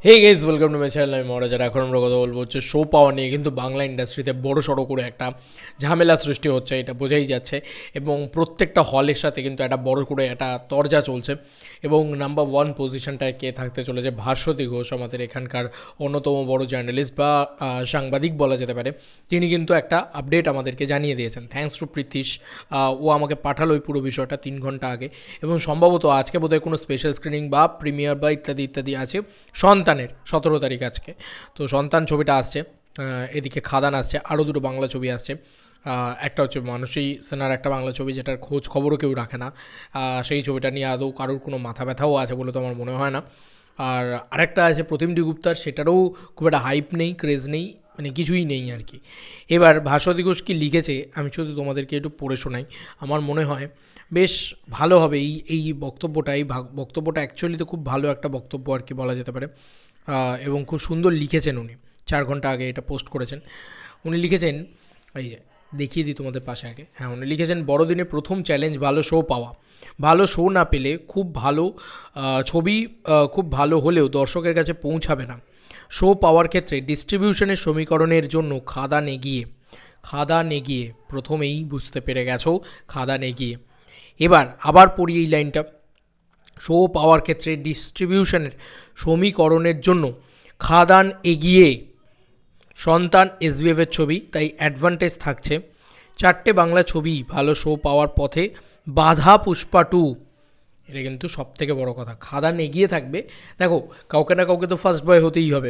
Hey guys, welcome to my channel. আমি মহারাজ। এখন আমরা কথা বলবো হচ্ছে শো পাওয়া নিয়ে। কিন্তু বাংলা ইন্ডাস্ট্রিতে বড় সড়ো করে একটা ঝামেলা সৃষ্টি হচ্ছে, এটা বোঝাই যাচ্ছে। এবং প্রত্যেকটা হলের সাথে কিন্তু একটা বড় করে একটা তরজা চলছে। এবং নাম্বার ওয়ান পজিশনটায় কে থাকতে চলেছে? ভাস্বতী ঘোষ, আমাদের এখানকার অন্যতম বড় জার্নালিস্ট বা সাংবাদিক বলা যেতে পারে। তিনি কিন্তু একটা আপডেট আমাদেরকে জানিয়ে দিয়েছেন, থ্যাঙ্কস টু প্রীতিশ। ও আমাকে পাঠালো ওই পুরো বিষয়টা 3 ঘন্টা আগে। এবং সম্ভবত আজকে বোধহয় কোনো স্পেশাল স্ক্রিনিং বা প্রিমিয়ার বা ইত্যাদি ইত্যাদি আছে সন্তানের 17 তারিখ আজকে। তো সন্তান ছবিটা আসছে, এদিকে খাদান আসছে, আরও দুটো বাংলা ছবি আসছে। একটা হচ্ছে মানসী সেনার একটা বাংলা ছবি, যেটার খোঁজ খবরও কেউ রাখে না। সেই ছবিটা নিয়ে আদৌ কারোর কোনো মাথা ব্যথাও আছে বলে তো আমার মনে হয় না। আর আরেকটা আছে প্রতিমডি গুপ্তার, সেটারও খুব একটা হাইপ নেই, ক্রেজ নেই, মানে কিছুই নেই আর কি। এবার ভাস্বতী ঘোষ কী লিখেছে আমি শুধু তোমাদেরকে একটু পড়ে শোনাই। আমার মনে হয় বেশ ভালো হবে এই এই বক্তব্যটা। এই বক্তব্যটা অ্যাকচুয়ালি তো খুব ভালো একটা বক্তব্য আর কি বলা যেতে পারে। এবং খুব সুন্দর লিখেছেন উনি। 4 ঘন্টা আগে এটা পোস্ট করেছেন। উনি লিখেছেন, এই যে দেখিয়ে দিই তোমাদের পাশে আগে। হ্যাঁ, উনি লিখেছেন, বড়দিনে প্রথম চ্যালেঞ্জ ভালো শো পাওয়া। ভালো শো না পেলে খুব ভালো ছবি খুব ভালো হলেও দর্শকের কাছে পৌঁছাবে না। শো পাওয়ার ক্ষেত্রে ডিস্ট্রিবিউশনের সমীকরণের জন্য খাদান এগিয়ে প্রথমেই বুঝতে পেরে গেছো, খাদান এগিয়ে। এবার আবার পড়ি এই লাইনটা। শো পাওয়ার ক্ষেত্রে ডিস্ট্রিবিউশনের সমীকরণের জন্য খাদান এগিয়ে। সন্তান এসবিএফের ছবি, তাই অ্যাডভান্টেজ থাকছে। 4টে বাংলা ছবি ভালো শো পাওয়ার পথে, বাধা পুষ্পা 2। এটা কিন্তু সব থেকে বড় কথা, খাদান এগিয়ে থাকবে। দেখো, কাউকে না কাউকে তো ফার্স্ট বয় হতেই হবে।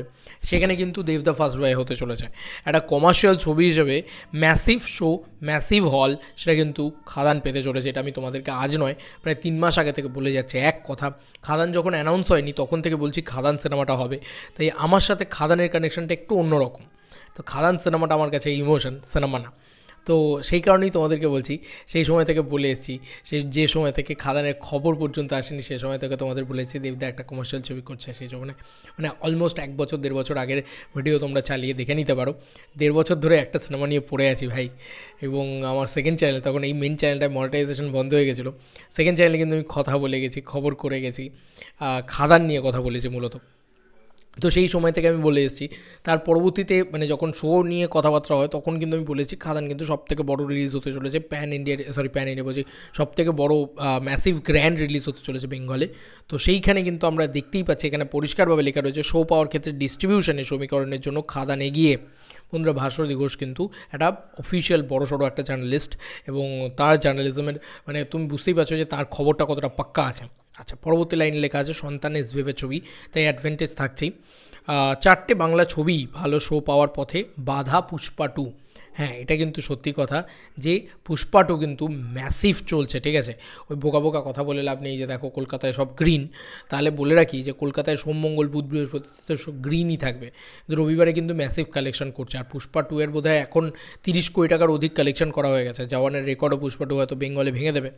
সেখানে কিন্তু দেবদা ফার্স্ট বয় হতে চলেছে। একটা কমার্শিয়াল ছবি হিসেবে ম্যাসিভ শো, ম্যাসিভ হল, সেটা কিন্তু খাদান পেতে চলেছে। এটা আমি তোমাদেরকে আজ নয়, প্রায় 3 মাস আগে থেকে বলে যাচ্ছে এক কথা। খাদান যখন অ্যানাউন্স হয়নি তখন থেকে বলছি খাদান সিনেমাটা হবে। তাই আমার সাথে খাদানের কানেকশনটা একটু অন্যরকম। তো খাদান সিনেমাটা আমার কাছে ইমোশন, সিনেমা না। তো সেই কারণেই তোমাদেরকে বলছি, সেই সময় থেকে বলে এসেছি। যে সময় থেকে খাদানের খবর পর্যন্ত আসেনি সে সময় থেকে তোমাদের বলেছি দেবদা একটা কমার্শিয়াল ছবি করছে। সেই সময় মানে অলমোস্ট 1 বছর 1.5 বছর আগের ভিডিও তোমরা চালিয়ে দেখে নিতে পারো। 1.5 বছর ধরে একটা সিনেমা নিয়ে পড়ে আছি ভাই। এবং আমার সেকেন্ড চ্যানেল, তখন এই মেন চ্যানেলটায় মনিটাইজেশন বন্ধ হয়ে গেছিলো। সেকেন্ড চ্যানেলে কিন্তু আমি কথা বলে গেছি, খবর করে গেছি, খাদান নিয়ে কথা বলেছি মূলত। তো সেই সময় থেকে আমি বলে এসেছি। তার পরবর্তীতে মানে যখন শো নিয়ে কথাবার্তা হয় তখন কিন্তু আমি বলেছি খাদান কিন্তু সবথেকে বড় রিলিজ হতে চলেছে প্যান ইন্ডিয়া বলছি, সবথেকে বড় ম্যাসিভ গ্র্যান্ড রিলিজ হতে চলেছে বেঙ্গলে। তো সেইখানে কিন্তু আমরা দেখতেই পাচ্ছি, এখানে পরিষ্কারভাবে লেখা রয়েছে শো পাওয়ার ক্ষেত্রে ডিস্ট্রিবিউশনের সমীকরণের জন্য খাদান এগিয়ে। বন্ধুরা, ভাস্বতী ঘোষ কিন্তু একটা অফিসিয়াল বড়সড় একটা জার্নালিস্ট, এবং তার জার্নালিজমের মানে তুমি বুঝতেই পারছো যে তার খবরটা কতটা পাক্কা আছে। আচ্ছা, পরবর্তী লাইনে লেখা আছে সন্তান এসবিএফের ছবি, তাই অ্যাডভান্টেজ থাকছেই। 4টে বাংলা ছবি ভালো শো পাওয়ার পথে, বাধা পুষ্পা 2। হ্যাঁ, এটা কিন্তু সত্যি কথা যে পুষ্পা 2 কিন্তু ম্যাসিভ চলছে, ঠিক আছে। ওই বোকা বোকা কথা বলে লাভ নেই যে দেখো কলকাতায় সব গ্রিন। তাহলে বলে রাখি যে কলকাতায় সোম মঙ্গল বুধ বৃহস্পতিতে সব গ্রিনই থাকবে, কিন্তু রবিবারে কিন্তু ম্যাসিভ কালেকশন করছে। আর পুষ্পা 2 এর বোধহয় এখন 30 কোটি টাকার অধিক কালেকশন করা হয়ে গেছে। জওয়ানের রেকর্ডও পুষ্পা 2 হয়তো বেঙ্গলে ভেঙে দেবে।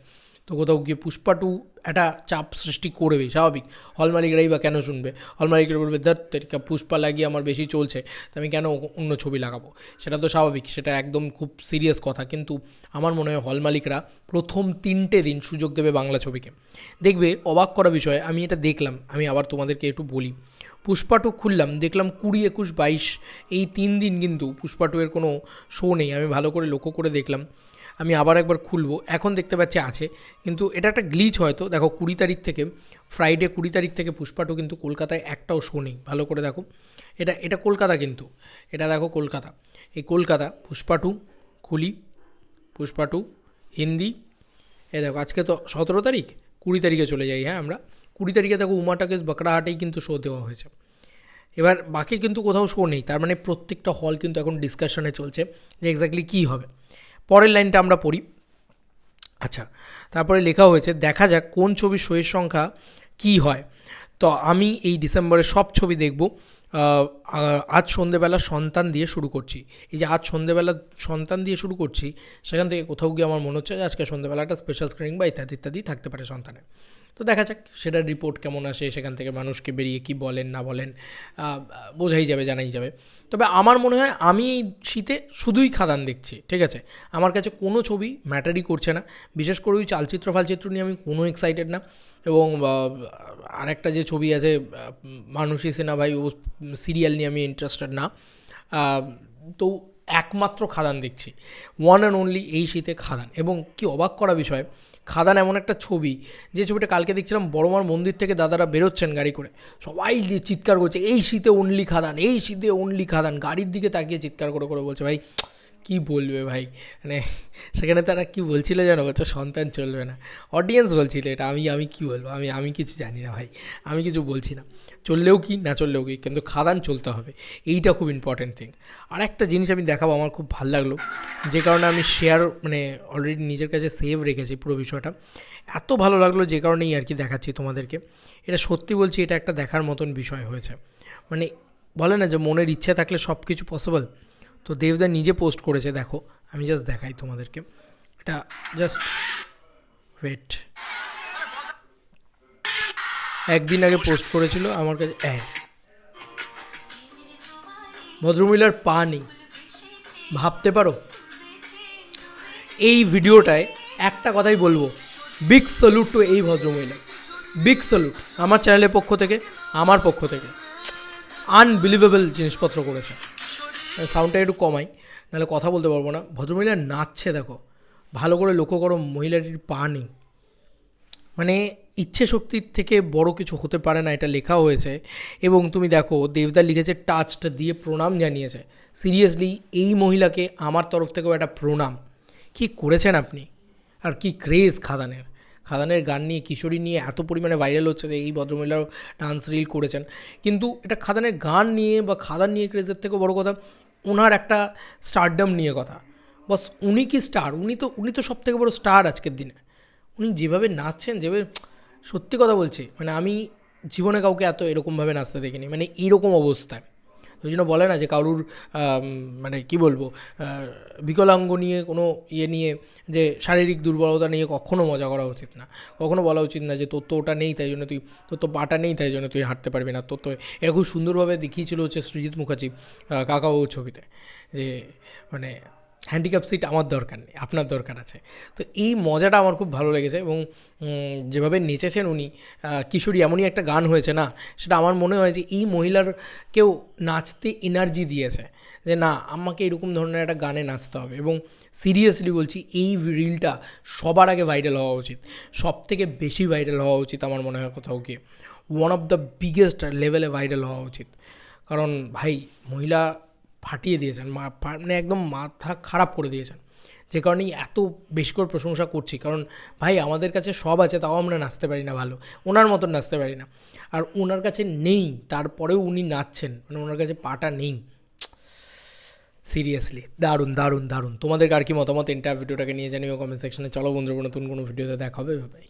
তো কোথাও গিয়ে পুষ্পা 2 একটা চাপ সৃষ্টি করবেই, স্বাভাবিক। হল মালিকরাই বা কেন শুনবে? হল মালিকরা বলবে ধর তেরিকা পুষ্পা লাগিয়ে আমার বেশি চলছে, তো আমি কেন অন্য ছবি লাগাবো? সেটা তো স্বাভাবিক, সেটা একদম খুব সিরিয়াস কথা। কিন্তু আমার মনে হয় হল মালিকরা প্রথম 3টে দিন সুযোগ দেবে বাংলা ছবিকে। দেখবে অবাক করা বিষয়, আমি এটা দেখলাম, আমি আবার তোমাদেরকে একটু বলি। পুষ্পা 2 খুললাম, দেখলাম 20, 21, 22 এই 3 দিন কিন্তু পুষ্পা 2 এর কোনো শো নেই। আমি ভালো করে লক্ষ্য করে দেখলাম, আমি আবার একবার খুলবো, এখন দেখতে পাচ্ছি আছে। কিন্তু এটা একটা গ্লিচ হয়তো। দেখো 20 তারিখ থেকে, ফ্রাইডে 20 তারিখ থেকে পুষ্পা 2 কিন্তু কলকাতায় একটাও শো নেই। ভালো করে দেখো, এটা এটা কলকাতা কিন্তু, এটা দেখো কলকাতা, এই কলকাতা। পুষ্পা 2 খুলি, পুষ্পা 2 হিন্দি। এ দেখো আজকে তো 17 তারিখ, 20 তারিখে চলে যাই। হ্যাঁ, আমরা 20 তারিখে দেখো উমা টাকিজ বাঁকড়াহাটেই কিন্তু শো দেওয়া হয়েছে। এবার বাকি কিন্তু কোথাও শো নেই, তার মানে প্রত্যেকটা হল কিন্তু এখন ডিসকাশনে চলছে যে এক্স্যাক্টলি কী হবে। পরের লাইনটা আমরা পড়ি। আচ্ছা, তারপরে লেখা হয়েছে দেখা যাক কোন ছবির শোয়ের সংখ্যা কী হয়। তো আমি এই ডিসেম্বরে সব ছবি দেখব। আজ সন্ধেবেলা সন্তান দিয়ে শুরু করছি। এই যে আজ সন্ধেবেলা সন্তান দিয়ে শুরু করছি, সেখান থেকে কোথাও গিয়ে আমার মনে হচ্ছে যে আজকে সন্ধেবেলা একটা স্পেশাল স্ক্রিনিং বা ইত্যাদি ইত্যাদি থাকতে পারে সন্তানের। তো দেখা যাক সেটার রিপোর্ট কেমন আসে, সেখান থেকে মানুষকে বেরিয়ে কি বলেন না বলেন বোঝাই যাবে, জানাই যাবে। তবে আমার মনে হয় আমি এই শীতে শুধুই খাদান দেখছি, ঠিক আছে? আমার কাছে কোনো ছবি ম্যাটারই করছে না, বিশেষ করে ওই চালচিত্র ফালচিত্র নিয়ে আমি কোনো এক্সাইটেড না। এবং আরেকটা যে ছবি আছে মানুষই সিনা ভাই, ও সিরিয়াল নিয়ে আমি ইন্টারেস্টেড না। তো একমাত্র খাদান দেখছি, ওয়ান অ্যান্ড অনলি এই শীতে খাদান। এবং কি অবাক করা বিষয়, খাদান এমন একটা ছবি, যে ছবিটা কালকে দেখছিলাম বড়মার মন্দির থেকে দাদারা বেরোচ্ছেন গাড়ি করে, সবাই চিৎকার করছে এই শীতে অনলি খাদান, এই শীতে অনলি খাদান, গাড়ির দিকে তাকিয়ে চিৎকার করে করে বলছে। ভাই কী বলবে ভাই, মানে সেখানে তারা কী বলছিল যেন, বলছে সন্তান চলবে না, অডিয়েন্স বলছিল এটা, আমি কী বলবো, আমি কিছু জানি না ভাই, আমি কিছু বলছি না, চললেও কি না চললেও কি, কিন্তু খাদান চলতে হবে, এইটা খুব ইম্পর্টেন্ট থিং। আর একটা জিনিস আমি দেখাবো, আমার খুব ভালো লাগলো, যে কারণে আমি শেয়ার মানে অলরেডি নিজের কাছে সেভ রেখেছি পুরো বিষয়টা, এত ভালো লাগলো যে কারণেই আর কি দেখাচ্ছি তোমাদেরকে। এটা সত্যি বলছি, এটা একটা দেখার মতন বিষয় হয়েছে। মানে বলে না যে মনের ইচ্ছে থাকলে সব কিছু পসিবল। তো দেবদা নিজে পোস্ট করেছে, দেখো আমি জাস্ট দেখাই তোমাদেরকে, এটা জাস্ট ওয়েট, একদিন আগে পোস্ট করেছিল আমার কাছে। ভদ্রমহিলার পা নেই, ভাবতে পারো? এই ভিডিওটায় একটা কথাই বলবো, বিগ স্যালুট টু এই ভদ্রমহিলা, বিগ স্যালুট আমার চ্যানেলের পক্ষ থেকে, আমার পক্ষ থেকে। আনবিলিভেবল জিনিসপত্র করেছে। সাউন্ডটা একটু কমাই, নাহলে কথা বলতে পারবো না। ভদ্রমহিলা নাচছে, দেখো ভালো করে লক্ষ্য করো, মহিলাটির পা নেই। মানে ইচ্ছে শক্তির থেকে বড় কিছু হতে পারে না, এটা লেখা হয়েছে। এবং তুমি দেখো দেবদা লিখেছে টাচটা দিয়ে প্রণাম জানিয়েছে। সিরিয়াসলি এই মহিলাকে আমার তরফ থেকেও একটা প্রণাম। কি করেছেন আপনি, আর কি ক্রেজ খাদানের, খাদানের গান নিয়ে, কিশোরী নিয়ে এত পরিমাণে ভাইরাল হচ্ছে যে এই ভদ্রমহিলাও ডান্স রিল করেছেন। কিন্তু এটা খাদানের গান নিয়ে বা খাদান নিয়ে ক্রেজের থেকেও বড় কথা ওনার একটা স্টারডম নিয়ে কথা। বস উনি কি স্টার, উনি তো সব থেকে বড় স্টার আজকের দিনে। উনি যেভাবে নাচছেন, যেভাবে, সত্যি কথা বলছি, মানে আমি জীবনে কাউকে এত এরকমভাবে নাচতে দেখিনি, মানে এইরকম অবস্থায়। ওই জন্য বলে না যে কারুর মানে কি বলবো, বিকলাঙ্গ নিয়ে কোনো ইয়ে নিয়ে, যে শারীরিক দুর্বলতা নিয়ে কখনও মজা করা উচিত না। কখনও বলা উচিত না যে তোর তো ওটা নেই তাই জন্য তোর তো পাটা নেই তাই জন্য তুই হাঁটতে পারবি না। তোর তো এটা খুব সুন্দরভাবে দেখিয়েছিল হচ্ছে সৃজিত মুখার্জি কাকাবাবুর ছবিতে, যে মানে হ্যান্ডিক্যাপ সিট আমার দরকার নেই, আপনার দরকার আছে। তো এই মজাটা আমার খুব ভালো লেগেছে। এবং যেভাবে নেচেছেন উনি, কিশোরী এমনই একটা গান হয়েছে না, সেটা আমার মনে হয় যে এই মহিলারকেও নাচতে এনার্জি দিয়েছে, যে না আমাকে এরকম ধরনের একটা গানে নাচতে হবে। এবং সিরিয়াসলি বলছি, এই রিলটা সবার আগে ভাইরাল হওয়া উচিত, সব থেকে বেশি ভাইরাল হওয়া উচিত আমার মনে হয় কোথাও গিয়ে, ওয়ান অফ দ্য বিগেস্ট লেভেলে ভাইরাল হওয়া উচিত। কারণ ভাই মহিলা ফাটিয়ে দিয়েছেন, মানে একদম মাথা খারাপ করে দিয়েছেন, যে কারণেই এত বেশি করে প্রশংসা করছি। কারণ ভাই আমাদের কাছে সব আছে, তাও আমরা নাচতে পারি না ভালো, ওনার মতন নাচতে পারি না। আর ওনার কাছে নেই, তারপরেও উনি নাচছেন, মানে ওনার কাছে পাটা নেই। সিরিয়াসলি দারুণ দারুণ দারুণ। তোমাদের আর কি মতামত এন্টার ভিডিওটাকে নিয়ে জানিও কমেন্ট সেকশনে। চলো বন্ধুরা, নতুন কোনো ভিডিওতে দেখা হবে, ভাই।